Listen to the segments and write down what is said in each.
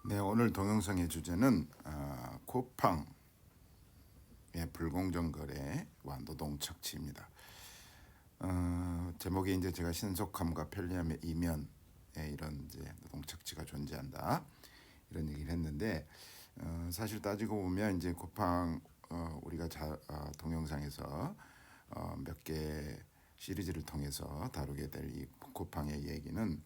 네, 오늘 동영상의 주제는 쿠팡의 불공정 거래와 노동 착취입니다. 제목이 이제 제가 신속함과 편리함의 이면에 이런 이제 노동 착취가 존재한다 이런 얘기를 했는데 사실 따지고 보면 이제 쿠팡 우리가 동영상에서 몇 개 시리즈를 통해서 다루게 될 이 쿠팡의 얘기는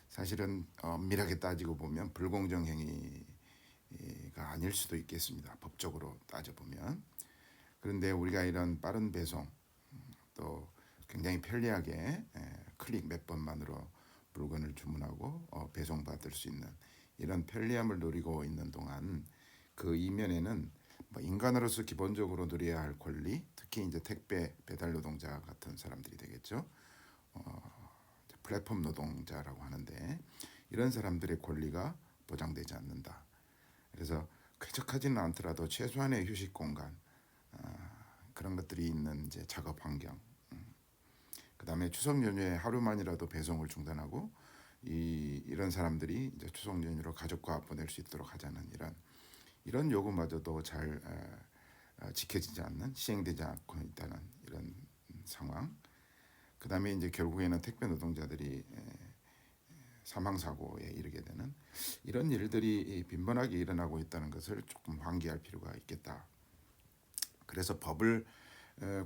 사실은 엄밀하게 따지고 보면 불공정 행위가 아닐 수도 있겠습니다. 법적으로 따져보면. 그런데 우리가 이런 빠른 배송 또 굉장히 편리하게 클릭 몇 번만으로 물건을 주문하고 배송받을 수 있는 이런 편리함을 누리고 있는 동안 그 이면에는 뭐 인간으로서 기본적으로 누려야 할 권리, 특히 이제 택배 배달 노동자 같은 사람들이 되겠죠. 플랫폼 노동자라고 하는데 이런 사람들의 권리가 보장되지 않는다. 그래서 쾌적하지는 않더라도 최소한의 휴식 공간 그런 것들이 있는 이제 작업 환경. 그다음에 추석 연휴에 하루만이라도 배송을 중단하고 이런 사람들이 이제 추석 연휴로 가족과 보낼 수 있도록 하자는 이런 요구마저도 잘 지켜지지 않는 시행되지 않고 있다는 이런 상황. 그다음에 이제 결국에는 택배 노동자들이 사망 사고에 이르게 되는 이런 일들이 빈번하게 일어나고 있다는 것을 조금 환기할 필요가 있겠다. 그래서 법을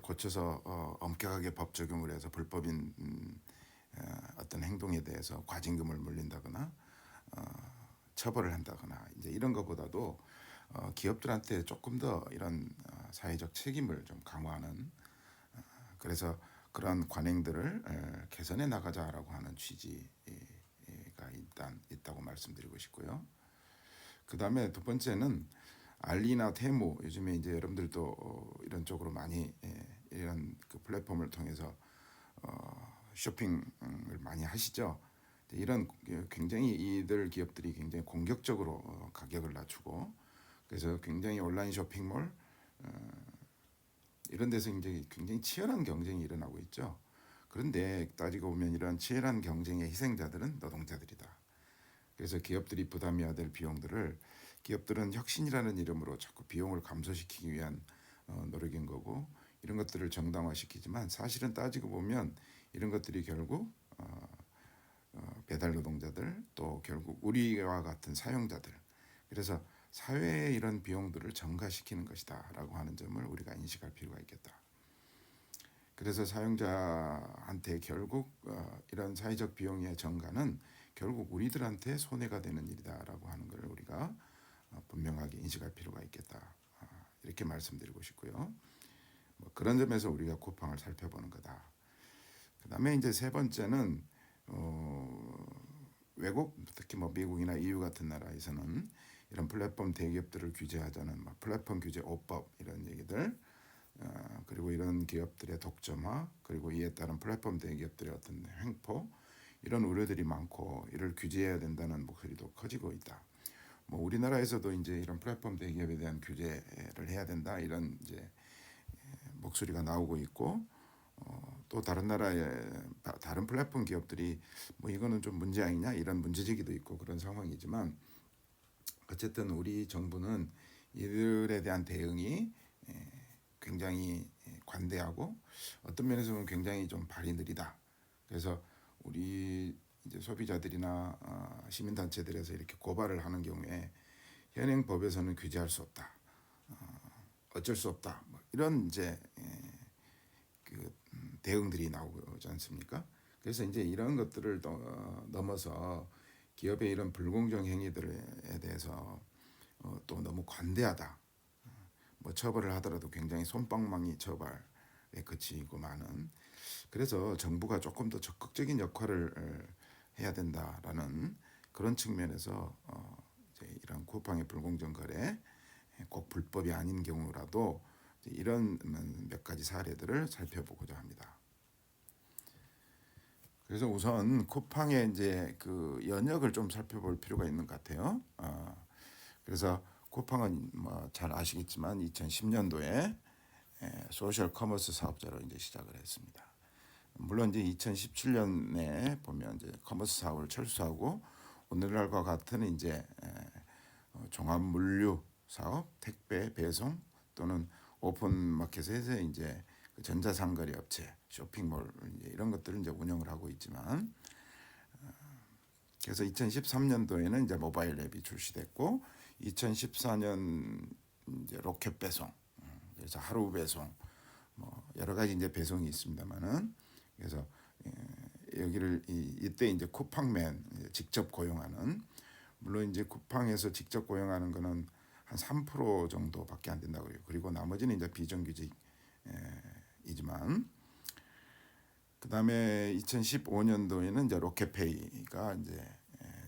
고쳐서 엄격하게 법 적용을 해서 불법인 어떤 행동에 대해서 과징금을 물린다거나 처벌을 한다거나 이제 이런 것보다도 기업들한테 조금 더 이런 사회적 책임을 좀 강화하는 그래서 그런 관행들을 개선해 나가자라고 하는 취지가 일단 있다고 말씀드리고 싶고요. 그 다음에 두 번째는 알리나 테무 요즘에 이제 여러분들도 이런 쪽으로 많이 이런 그 플랫폼을 통해서 쇼핑을 많이 하시죠. 이런 굉장히 이들 기업들이 굉장히 공격적으로 가격을 낮추고 그래서 굉장히 온라인 쇼핑몰 이런 데서 이제 굉장히 치열한 경쟁이 일어나고 있죠. 그런데 따지고 보면 이런 치열한 경쟁의 희생자들은 노동자들이다. 그래서 기업들이 부담해야 될 비용들을 기업들은 혁신이라는 이름으로 자꾸 비용을 감소시키기 위한 노력인 거고 이런 것들을 정당화시키지만 사실은 따지고 보면 이런 것들이 결국 배달 노동자들 또 결국 우리와 같은 사용자들 그래서 사회의 이런 비용들을 증가시키는 것이다라고 하는 점을 우리가 인식할 필요가 있겠다. 그래서 사용자한테 결국 이런 사회적 비용의 증가는 결국 우리들한테 손해가 되는 일이다라고 하는 걸 우리가 분명하게 인식할 필요가 있겠다. 이렇게 말씀드리고 싶고요. 뭐 그런 점에서 우리가 쿠팡을 살펴보는 거다. 그다음에 이제 세 번째는 외국 특히 뭐 미국이나 EU 같은 나라에서는 이런 플랫폼 대기업들을 규제하자는 플랫폼 규제 5법 이런 얘기들 그리고 이런 기업들의 독점화 그리고 이에 따른 플랫폼 대기업들의 어떤 횡포 이런 우려들이 많고 이를 규제해야 된다는 목소리도 커지고 있다. 뭐 우리나라에서도 이제 이런 플랫폼 대기업에 대한 규제를 해야 된다 이런 이제 목소리가 나오고 있고 또 다른 나라의 다른 플랫폼 기업들이 뭐 이거는 좀 문제 아니냐 이런 문제제기도 있고 그런 상황이지만 어쨌든 우리 정부는 이들에 대한 대응이 굉장히 관대하고 어떤 면에서 보면 굉장히 좀 발이 느리다. 그래서 우리 이제 소비자들이나 시민단체들에서 이렇게 고발을 하는 경우에 현행 법에서는 규제할 수 없다. 어쩔 수 없다. 뭐 이런 이제 그 대응들이 나오지 않습니까? 그래서 이제 이런 것들을 넘어서 기업의 이런 불공정 행위들에 대해서 또 너무 관대하다. 뭐 처벌을 하더라도 굉장히 솜방망이 처벌에 그치고 많은. 그래서 정부가 조금 더 적극적인 역할을 해야 된다라는 그런 측면에서 이제 이런 쿠팡의 불공정 거래 꼭 불법이 아닌 경우라도 이런 몇 가지 사례들을 살펴보고자 합니다. 그래서 우선 쿠팡의 이제 그 연역을 좀 살펴볼 필요가 있는 것 같아요. 그래서 쿠팡은 뭐 잘 아시겠지만 2010년도에 소셜 커머스 사업자로 이제 시작을 했습니다. 물론 이제 2017년에 보면 이제 커머스 사업을 철수하고 오늘날과 같은 이제 종합 물류 사업, 택배 배송 또는 오픈 마켓에서 이제 그 전자상거래 업체, 쇼핑몰 이제 이런 것들을 이제 운영을 하고 있지만, 그래서 2013년도에는 이제 모바일 앱이 출시됐고 2014년 이제 로켓 배송, 그래서 하루 배송, 뭐 여러 가지 이제 배송이 있습니다만은, 그래서 여기를 이때 이제 쿠팡맨 직접 고용하는, 물론 이제 쿠팡에서 직접 고용하는 거는 한 3% 정도밖에 안 된다고 그래요. 그리고 나머지는 이제 비정규직이지만, 그다음에 2015년도에는 이제 로켓페이가 이제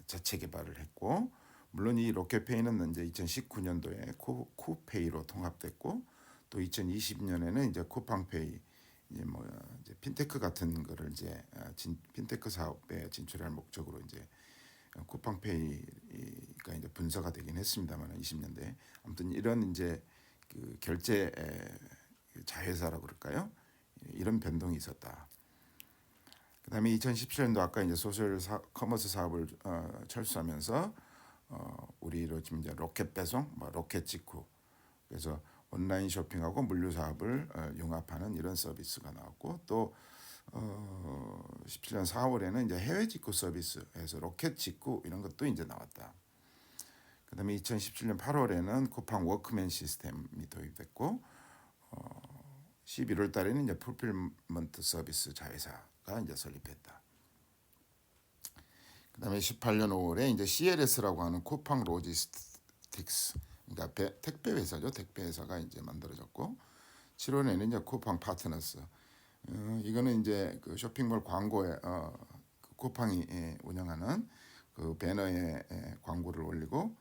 자체 개발을 했고, 물론 이 로켓페이는 이제 2019년도에 쿠페이로 통합됐고, 또 2020년에는 이제 쿠팡페이, 이제 뭐 이제 핀테크 같은 거를 이제 핀테크 사업에 진출할 목적으로 이제 쿠팡페이가 이제 분사가 되긴 했습니다만 20년대, 아무튼 이런 이제 그 결제 자회사라고 그럴까요? 이런 변동이 있었다. 그다음에 2017년도 아까 이제 소셜 커머스 사업을 철수하면서 우리로 지금 이제 로켓 배송, 뭐 로켓 직구, 그래서 온라인 쇼핑하고 물류 사업을 융합하는 이런 서비스가 나왔고, 또 17년 4월에는 이제 해외 직구 서비스에서 로켓 직구 이런 것도 이제 나왔다. 그다음에 2017년 8월에는 쿠팡 워크맨 시스템이 도입됐고, 11월 달에는 이제 풀필먼트 서비스 자회사가 이제 설립했다. 그다음에 18년 5월에 이제 CLS라고 하는 쿠팡 로지스틱스, 그러니까 택배 회사죠. 택배 회사가 이제 만들어졌고, 7월에는 이제 쿠팡 파트너스. 이거는 이제 그 쇼핑몰 광고에 그 쿠팡이 운영하는 그 배너에 광고를 올리고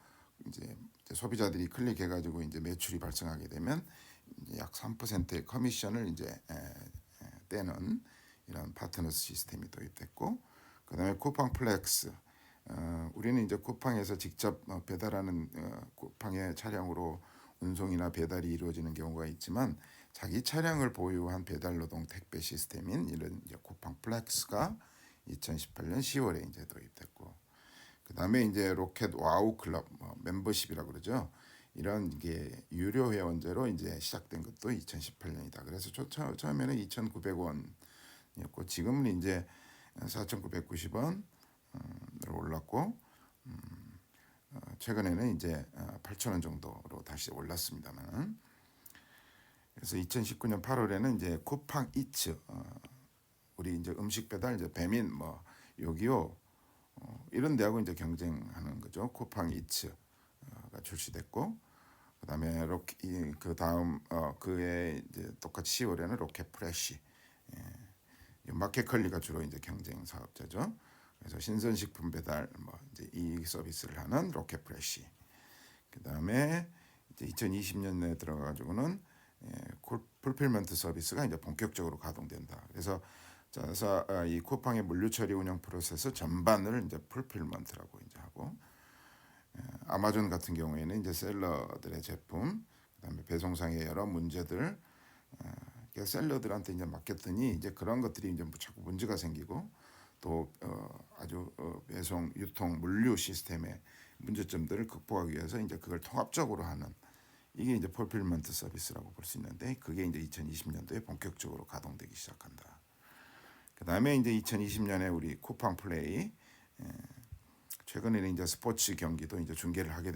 이제 소비자들이 클릭해가지고 이제 매출이 발생하게 되면 이제 약 3%의 커미션을 이제 떼는 이런 파트너스 시스템이 도입됐고, 그다음에 쿠팡 플렉스. 우리는 이제 쿠팡에서 직접 배달하는 쿠팡의 차량으로 운송이나 배달이 이루어지는 경우가 있지만, 자기 차량을 보유한 배달 노동 택배 시스템인 이런 이제 쿠팡 플렉스가 2018년 10월에 이제 도입됐고, 그다음에 이제 로켓 와우 클럽, 멤버십이라고 그러죠. 이런 게 유료 회원제로 이제 시작된 것도 2018년이다. 그래서 처음에는 2,900원이었고 지금은 이제 4,990원으로 올랐고, 최근에는 이제 8,000원 정도로 다시 올랐습니다만, 그래서 2019년 8월에는 이제 쿠팡 이츠, 우리 이제 음식 배달 이제 배민 뭐 요기요 이런 데하고 이제 경쟁하는 거죠. 쿠팡 이츠가 출시됐고, 그다음에 그 다음 그해 이제 똑같이 10월에는 로켓 프레시, 마켓컬리가 주로 이제 경쟁 사업자죠. 그래서 신선식품 배달 뭐 이제 이 서비스를 하는 로켓 프레시. 그다음에 이제 2020년에 들어가가지고는 풀필먼트 서비스가 이제 본격적으로 가동된다. 그래서 이 쿠팡의 물류 처리 운영 프로세스 전반을 이제 풀필먼트라고 이제 하고, 아마존 같은 경우에는 이제 셀러들의 제품, 그다음에 배송상의 여러 문제들, 셀러들한테 이제 맡겼더니 이제 그런 것들이 이제 자꾸 문제가 생기고, 또 아주 배송, 유통, 물류 시스템의 문제점들을 극복하기 위해서 이제 그걸 통합적으로 하는, 이게 이제 풀필먼트 서비스라고 볼 수 있는데, 그게 이제 2020년도에 본격적으로 가동되기 시작한다. 그다음에 이제 2020년에 우리 쿠팡 플레이, 최근에는 이제 스포츠 경기도 이제 중계를 하게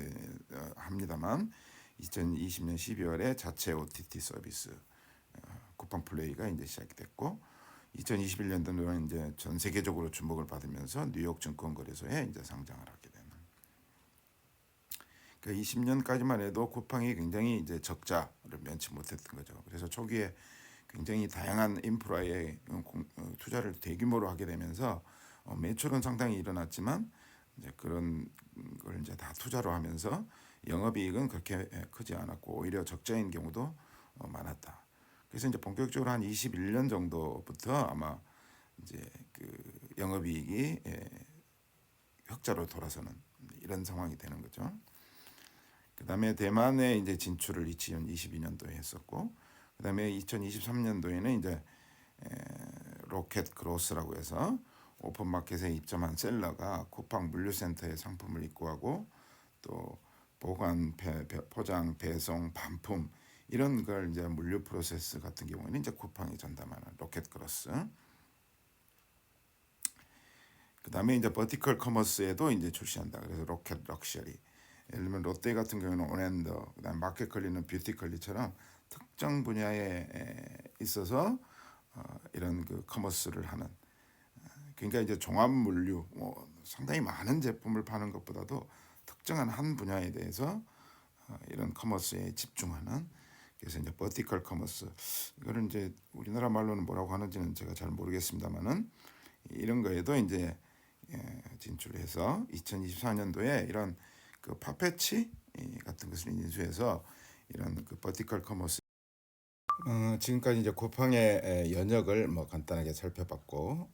합니다만, 2020년 12월에 자체 OTT 서비스 쿠팡 플레이가 이제 시작됐고, 2021년도는 이제 전 세계적으로 주목을 받으면서 뉴욕 증권거래소에 이제 상장을 하게 되는. 그러니까 20년까지만 해도 쿠팡이 굉장히 이제 적자를 면치 못했던 거죠. 그래서 초기에 굉장히 다양한 인프라에 투자를 대규모로 하게 되면서 매출은 상당히 일어났지만 이제 그런 걸 이제 다 투자로 하면서 영업이익은 그렇게 크지 않았고 오히려 적자인 경우도 많았다. 그래서 이제 본격적으로 한 21년 정도부터 아마 이제 그 영업이익이 흑자로 돌아서는 이런 상황이 되는 거죠. 그다음에 대만에 이제 진출을 2022년도에 했었고, 그다음에 2023년도에는 이제 로켓 그로스라고 해서 오픈마켓에 입점한 셀러가 쿠팡 물류센터에 상품을 입고하고 또 보관, 포장, 배송, 반품 이런 걸 이제 물류 프로세스 같은 경우에는 이제 쿠팡이 전담하는 로켓크로스. 그다음에 이제 버티컬 커머스에도 이제 출시한다. 그래서 로켓 럭셔리. 예를 들면 롯데 같은 경우는 온앤더, 그다음 마켓컬리는 뷰티컬리처럼 특정 분야에 있어서 이런 그 커머스를 하는. 그러니까 이제 종합 물류, 상당히 많은 제품을 파는 것보다도 특정한 한 분야에 대해서 이런 커머스에 집중하는. 그래서 이제 버티컬 커머스. 이거는 이제 우리나라 말로는 뭐라고 하는지는 제가 잘 모르겠습니다만은 이런 거에도 이제 진출해서 2024년도에 이런 그 파페치 같은 것을 인수해서 이런 그 버티컬 커머스. 지금까지 이제 쿠팡의 연역을 뭐 간단하게 살펴봤고,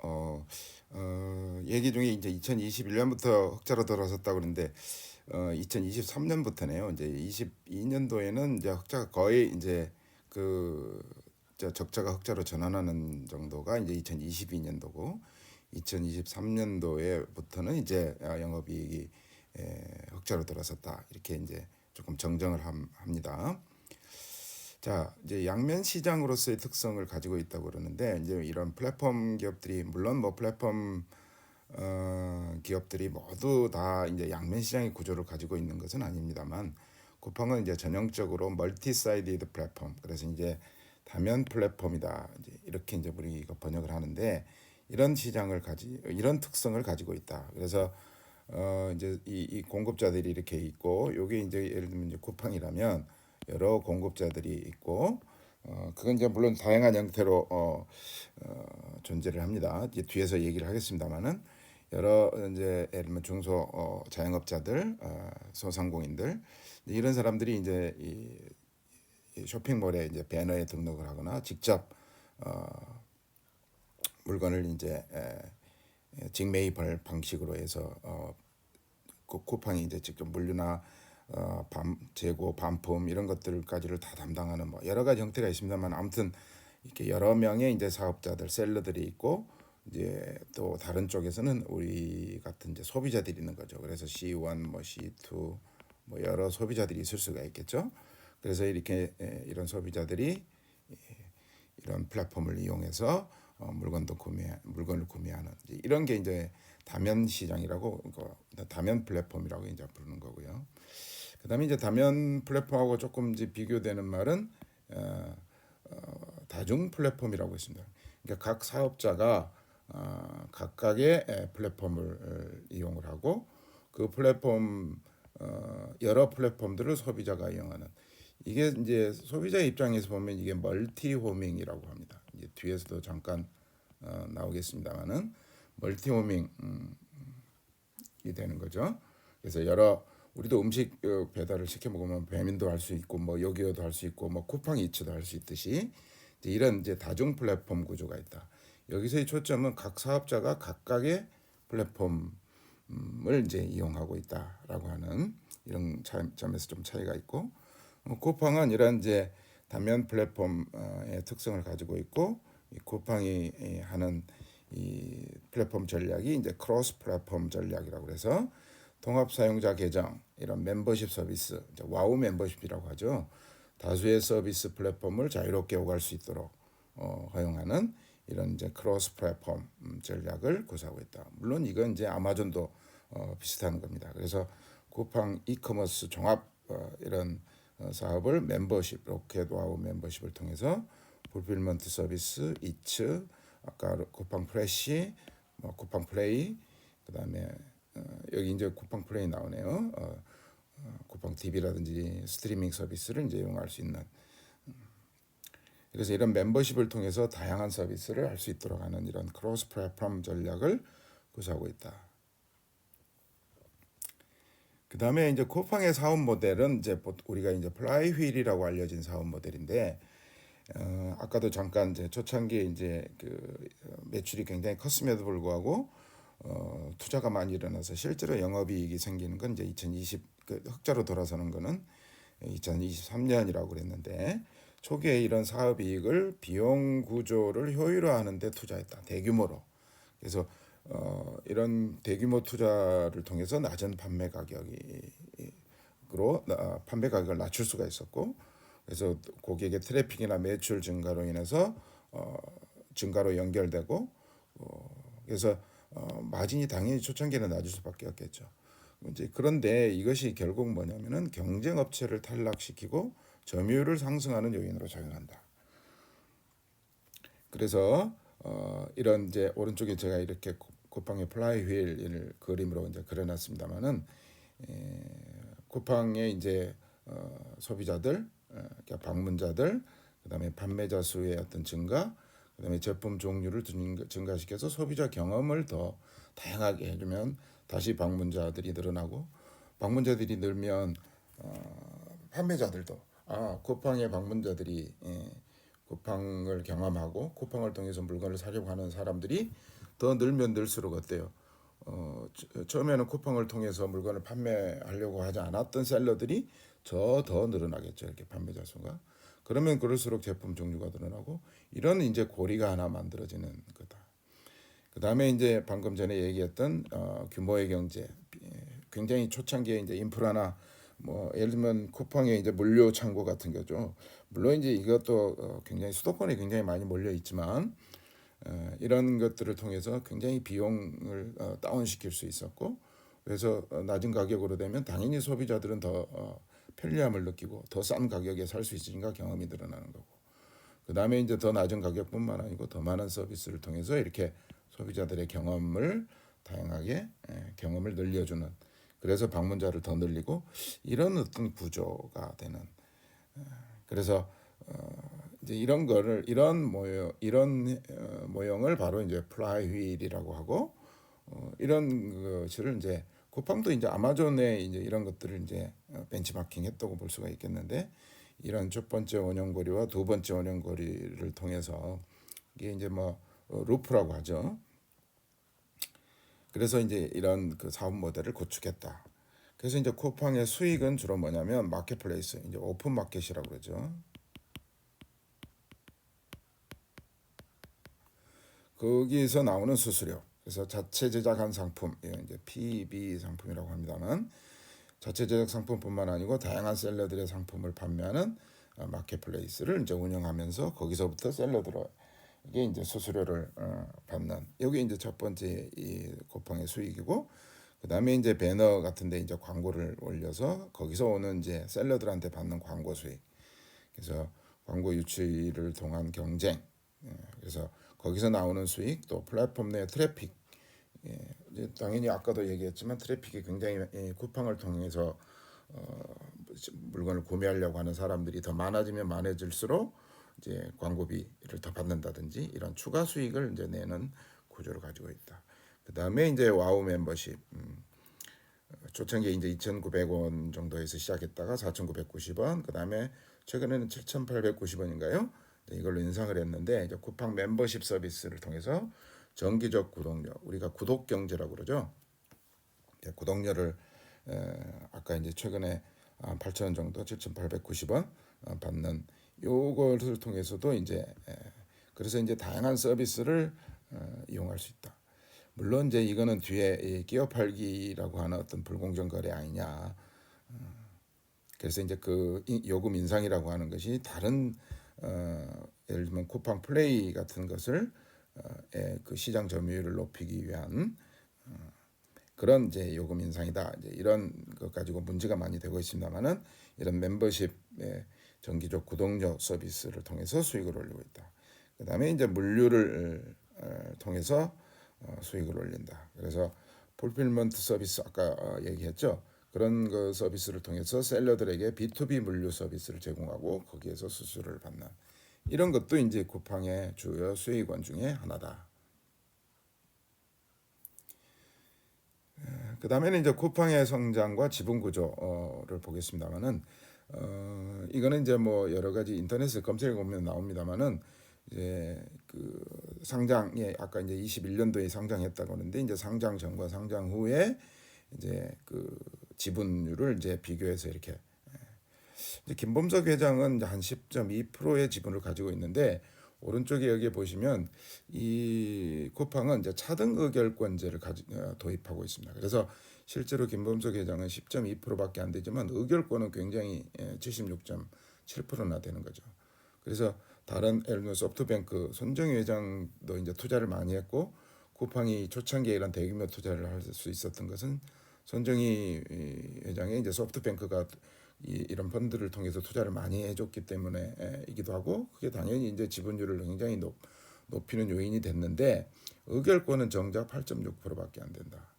얘기 중에 이제 2021년부터 흑자로 돌아섰다고 그러는데, 2023년부터네요. 이제 22년도에는 이제 흑자가 거의 이제 그 적자가 흑자로 전환하는 정도가 이제 2022년도고, 2023년도에부터는 이제 영업이익이 흑자로 돌아섰다. 이렇게 이제 조금 정정을 합니다. 자, 이제 양면 시장으로서의 특성을 가지고 있다고 그러는데, 이제 이런 플랫폼 기업들이, 물론 뭐 플랫폼 기업들이 모두 다 이제 양면 시장의 구조를 가지고 있는 것은 아닙니다만, 쿠팡은 이제 전형적으로 멀티 사이디드 플랫폼, 그래서 이제 다면 플랫폼이다, 이렇게 이제 우리가 번역을 하는데, 이런 이런 특성을 가지고 있다. 그래서 이제 이 공급자들이 이렇게 있고, 요게 이제 예를 들면 이제 쿠팡이라면 여러 공급자들이 있고, 그건 이제 물론 다양한 형태로 존재를 합니다. 이제 뒤에서 얘기를 하겠습니다만은 여러 이제 예를 들면 중소 자영업자들, 소상공인들, 이런 사람들이 이제 이 쇼핑몰에 이제 배너에 등록을 하거나 직접 물건을 이제 직매입할 방식으로 해서 쿠팡이 이제 직접 물류나 재고, 반품 이런 것들까지를 다 담당하는 뭐 여러 가지 형태가 있습니다만, 아무튼 이렇게 여러 명의 이제 사업자들, 셀러들이 있고, 이제 또 다른 쪽에서는 우리 같은 이제 소비자들이 있는 거죠. 그래서 C1, 뭐 C2, 뭐 여러 소비자들이 있을 수가 있겠죠. 그래서 이렇게 이런 소비자들이 이런 플랫폼을 이용해서 물건을 구매하는 이런 게 이제 다면 시장이라고, 다면 플랫폼이라고 이제 부르는 거고요. 그다음에 이제 다면 플랫폼하고 조금 이제 비교되는 말은 다중 플랫폼이라고 있습니다. 그러니까 각 사업자가 각각의 플랫폼을 이용을 하고, 그 플랫폼 여러 플랫폼들을 소비자가 이용하는, 이게 이제 소비자 입장에서 보면 이게 멀티 호밍이라고 합니다. 이제 뒤에서도 잠깐 나오겠습니다만은 멀티 호밍이 되는 거죠. 그래서 우리도 음식 배달을 시켜 먹으면 배민도 할 수 있고, 뭐 요기요도 할 수 있고, 뭐 쿠팡 이츠도 할 수 있듯이 이런 이제 다중 플랫폼 구조가 있다. 여기서의 초점은 각 사업자가 각각의 플랫폼을 이제 이용하고 있다라고 하는 이런 점에서 좀 차이가 있고, 쿠팡은 이런 이제 다면 플랫폼의 특성을 가지고 있고, 이 쿠팡이 하는 이 플랫폼 전략이 이제 크로스 플랫폼 전략이라고 해서 통합 사용자 계정, 이런 멤버십 서비스, 와우 멤버십이라고 하죠. 다수의 서비스 플랫폼을 자유롭게 오갈 수 있도록 허용하는 이런 이제 크로스 플랫폼 전략을 구사하고 있다. 물론 이건 이제 아마존도 비슷한 겁니다. 그래서 쿠팡 이커머스 종합 이런 사업을 멤버십, 로켓 와우 멤버십을 통해서 풀필먼트 서비스, 이츠, 아까 쿠팡 프레시, 뭐 쿠팡 플레이, 그다음에 여기 이제 쿠팡 플레이 나오네요. 쿠팡 TV라든지 스트리밍 서비스를 이제 이용할 수 있는. 그래서 이런 멤버십을 통해서 다양한 서비스를 할 수 있도록 하는 이런 크로스 플랫폼 전략을 구사하고 있다. 그 다음에 이제 쿠팡의 사업 모델은 이제 우리가 이제 플라이휠이라고 알려진 사업 모델인데, 아까도 잠깐 이제 초창기에 이제 그 매출이 굉장히 컸음에도 불구하고 투자가 많이 일어나서 실제로 영업이익이 생기는 건 이제 흑자로 돌아서는 거는 2023년이라고 그랬는데, 초기에 이런 사업이익을 비용 구조를 효율화하는 데 투자했다. 대규모로. 그래서 이런 대규모 투자를 통해서 낮은 판매 가격이 가격으로 판매 가격을 낮출 수가 있었고, 그래서 고객의 트래픽이나 매출 증가로 인해서 증가로 연결되고, 그래서 마진이 당연히 초창기에는 낮을 수밖에 없겠죠. 이제 그런데 이것이 결국 뭐냐면은 경쟁 업체를 탈락시키고 점유율을 상승하는 요인으로 작용한다. 그래서 이런 이제 오른쪽에 제가 이렇게 쿠팡의 플라이휠을 그림으로 이제 그려놨습니다만은, 쿠팡의 이제 소비자들, 그러니까 방문자들, 그다음에 판매자 수의 어떤 증가, 그다음에 제품 종류를 증가시켜서 소비자 경험을 더 다양하게 해주면 다시 방문자들이 늘어나고, 방문자들이 늘면 판매자들도 쿠팡의 방문자들이 쿠팡을 경험하고 쿠팡을 통해서 물건을 사려고 하는 사람들이 더 늘면 늘수록 어때요? 처음에는 쿠팡을 통해서 물건을 판매하려고 하지 않았던 셀러들이 더 늘어나겠죠. 이렇게 판매자 수가. 그러면 그럴수록 제품 종류가 늘어나고, 이런 이제 고리가 하나 만들어지는 거다. 그 다음에 이제 방금 전에 얘기했던 규모의 경제, 굉장히 초창기에 이제 인프라나 뭐 예를 들면 쿠팡의 이제 물류 창고 같은 거죠. 물론 이제 이것도 굉장히 수도권에 굉장히 많이 몰려 있지만, 이런 것들을 통해서 굉장히 비용을 다운시킬 수 있었고, 그래서 낮은 가격으로 되면 당연히 소비자들은 더 편리함을 느끼고 더 싼 가격에 살 수 있으니까 경험이 늘어나는 거고, 그 다음에 이제 더 낮은 가격뿐만 아니고 더 많은 서비스를 통해서 이렇게 소비자들의 경험을 다양하게 경험을 늘려주는, 그래서 방문자를 더 늘리고, 이런 어떤 구조가 되는. 그래서 이제 이런 거를 이런 모형을 바로 이제 플라이휠이라고 하고, 이런 것을 이제 쿠팡도 이제 아마존에 이제 이런 것들을 이제 벤치마킹했다고 볼 수가 있겠는데, 이런 첫 번째 원형고리와 두 번째 원형고리를 통해서 이게 이제 뭐 루프라고 하죠. 그래서 이제 이런 그 사업 모델을 구축했다. 그래서 이제 쿠팡의 수익은 주로 뭐냐면 마켓플레이스, 이제 오픈 마켓이라고 그러죠. 거기서 나오는 수수료. 그래서 자체 제작한 상품, 이제 PB 상품이라고 합니다만, 자체 제작 상품뿐만 아니고 다양한 셀러들의 상품을 판매하는 마켓플레이스를 이제 운영하면서 거기서부터 셀러들의 이게 이제 수수료를 받는, 여기 이제 첫 번째 이 쿠팡의 수익이고, 그 다음에 이제 배너 같은데 이제 광고를 올려서 거기서 오는 이제 셀러들한테 받는 광고 수익. 그래서 광고 유치를 통한 경쟁. 그래서 거기서 나오는 수익, 또 플랫폼 내 트래픽. 이제 당연히 아까도 얘기했지만 트래픽이 굉장히 쿠팡을 통해서 물건을 구매하려고 하는 사람들이 더 많아지면 많아질수록 이제 광고비를 더 받는다든지 이런 추가 수익을 이제 내는 구조를 가지고 있다. 그 다음에 이제 와우 멤버십. 초창기에 이제 2,900원 정도에서 시작했다가 4,990원, 그 다음에 최근에는 7,890원인가요? 이걸로 인상을 했는데, 이제 쿠팡 멤버십 서비스를 통해서 정기적 구독료, 우리가 구독 경제라고 그러죠. 구독료를 아까 이제 최근에 8,000원 정도, 7,890원 받는 요것을 통해서도 이제 그래서 이제 다양한 서비스를 이용할 수 있다. 물론 이제 이거는 뒤에 끼어 팔기라고 하는 어떤 불공정 거래 아니냐. 그래서 이제 그 요금 인상이라고 하는 것이 다른 예를 들면 쿠팡 플레이 같은 것을 그 시장 점유율을 높이기 위한 그런 이제 요금 인상이다. 이제 이런 것 가지고 문제가 많이 되고 있습니다만은, 이런 멤버십의 정기적 구독료 서비스를 통해서 수익을 올리고 있다. 그 다음에 이제 물류를 통해서 수익을 올린다. 그래서 풀필먼트 서비스 아까 얘기했죠. 그런 그 서비스를 통해서 셀러들에게 B2B 물류 서비스를 제공하고 거기에서 수수료를 받는, 이런 것도 이제 쿠팡의 주요 수익원 중에 하나다. 그 다음에는 이제 쿠팡의 성장과 지분 구조를 보겠습니다만은, 이거는 이제 뭐 여러 가지 인터넷에 검색해 보면 나옵니다만은, 이제 그 상장에 아까 이제 21년도에 상장했다고 하는데, 이제 상장 전과 상장 후에 이제 그 지분율을 이제 비교해서 이렇게 이제 김범석 회장은 한 10.2%의 지분을 가지고 있는데, 오른쪽에 여기 보시면 이 쿠팡은 이제 차등 의결권제를 도입하고 있습니다. 그래서 실제로 김범석 회장은 10.2%밖에 안 되지만 의결권은 굉장히 76.7%나 되는 거죠. 그래서 다른 예를 들어 소프트뱅크 손정희 회장도 이제 투자를 많이 했고 쿠팡이 초창기에 이런 대규모 투자를 할 수 있었던 것은 손정희 회장의 이제 소프트뱅크가 이런 펀드를 통해서 투자를 많이 해줬기 때문에이기도 하고 그게 당연히 이제 지분율을 굉장히 높이는 요인이 됐는데 의결권은 정작 8.6%밖에 안 된다.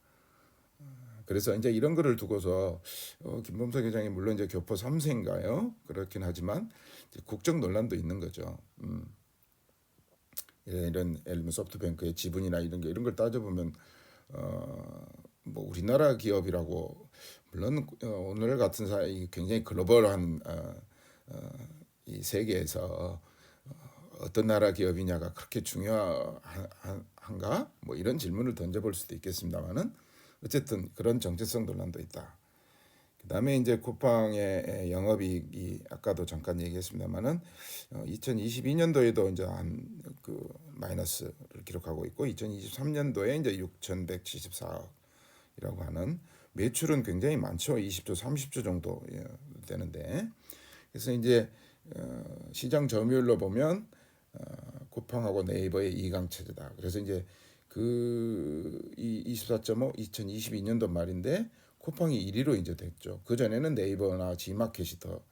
그래서 이제 이런 거를 두고서 김범석 회장이 물론 이제 교포 3세인가요? 그렇긴 하지만 국정 논란도 있는 거죠. 이런 예를 들면 소프트뱅크의 지분이나 이런 걸 따져보면 뭐 우리나라 기업이라고 물론 오늘 같은 사회 굉장히 글로벌한 이 세계에서 어떤 나라 기업이냐가 그렇게 중요한가? 뭐 이런 질문을 던져볼 수도 있겠습니다만은 어쨌든 그런 정체성 논란도 있다. 그다음에 이제 쿠팡의 영업이익이 아까도 잠깐 얘기했습니다만은 2022년도에도 이제 한 그 마이너스를 기록하고 있고 2023년도에 이제 6,174억이라고 하는 매출은 굉장히 많죠. 20조, 30조 정도 되는데 그래서 이제 시장 점유율로 보면 쿠팡하고 네이버의 2강 체제다. 그래서 이제 그 24.5 2022년도 말인데 쿠팡이 1위로 이제 됐죠. 그 전에는 네이버나 G마켓이 더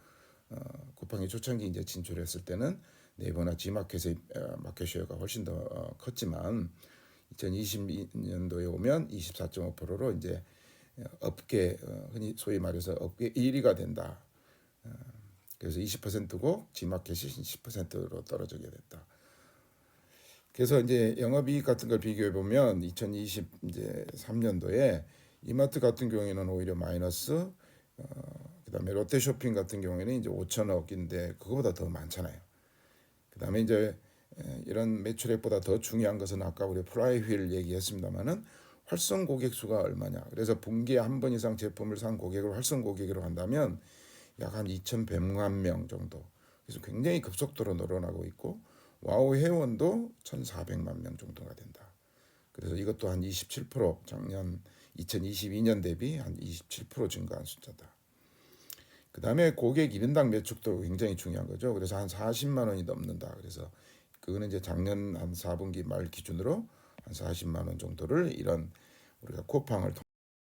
쿠팡이 초창기 이제 진출했을 때는 네이버나 G마켓의 마켓 쉐어가 훨씬 더 컸지만 2022년도에 오면 24.5%로 이제 업계 흔히 소위 말해서 업계 1위가 된다. 그래서 20%고 G마켓이 10%로 떨어지게 됐다. 그래서 이제 영업이익 같은 걸 비교해 보면 2023년도에 이마트 같은 경우에는 오히려 마이너스, 그다음에 롯데쇼핑 같은 경우에는 이제 5천억인데 그거보다 더 많잖아요. 그다음에 이제 이런 매출액보다 더 중요한 것은 아까 우리 플라이휠 얘기했습니다만은 활성 고객 수가 얼마냐. 그래서 분기에 한 번 이상 제품을 산 고객을 활성 고객으로 한다면 약 한 2,100만 명 정도. 그래서 굉장히 급속도로 늘어나고 있고 와우 회원도 1,400만 명 정도가 된다. 그래서 이것도 한 27% 작년 2022년 대비 한 27% 증가한 숫자다. 그 다음에 고객 1인당 매출도 굉장히 중요한 거죠. 그래서 한 40만 원이 넘는다. 그래서 그거는 이제 작년 한 4분기 말 기준으로 한 40만 원 정도를 이런 우리가 쿠팡을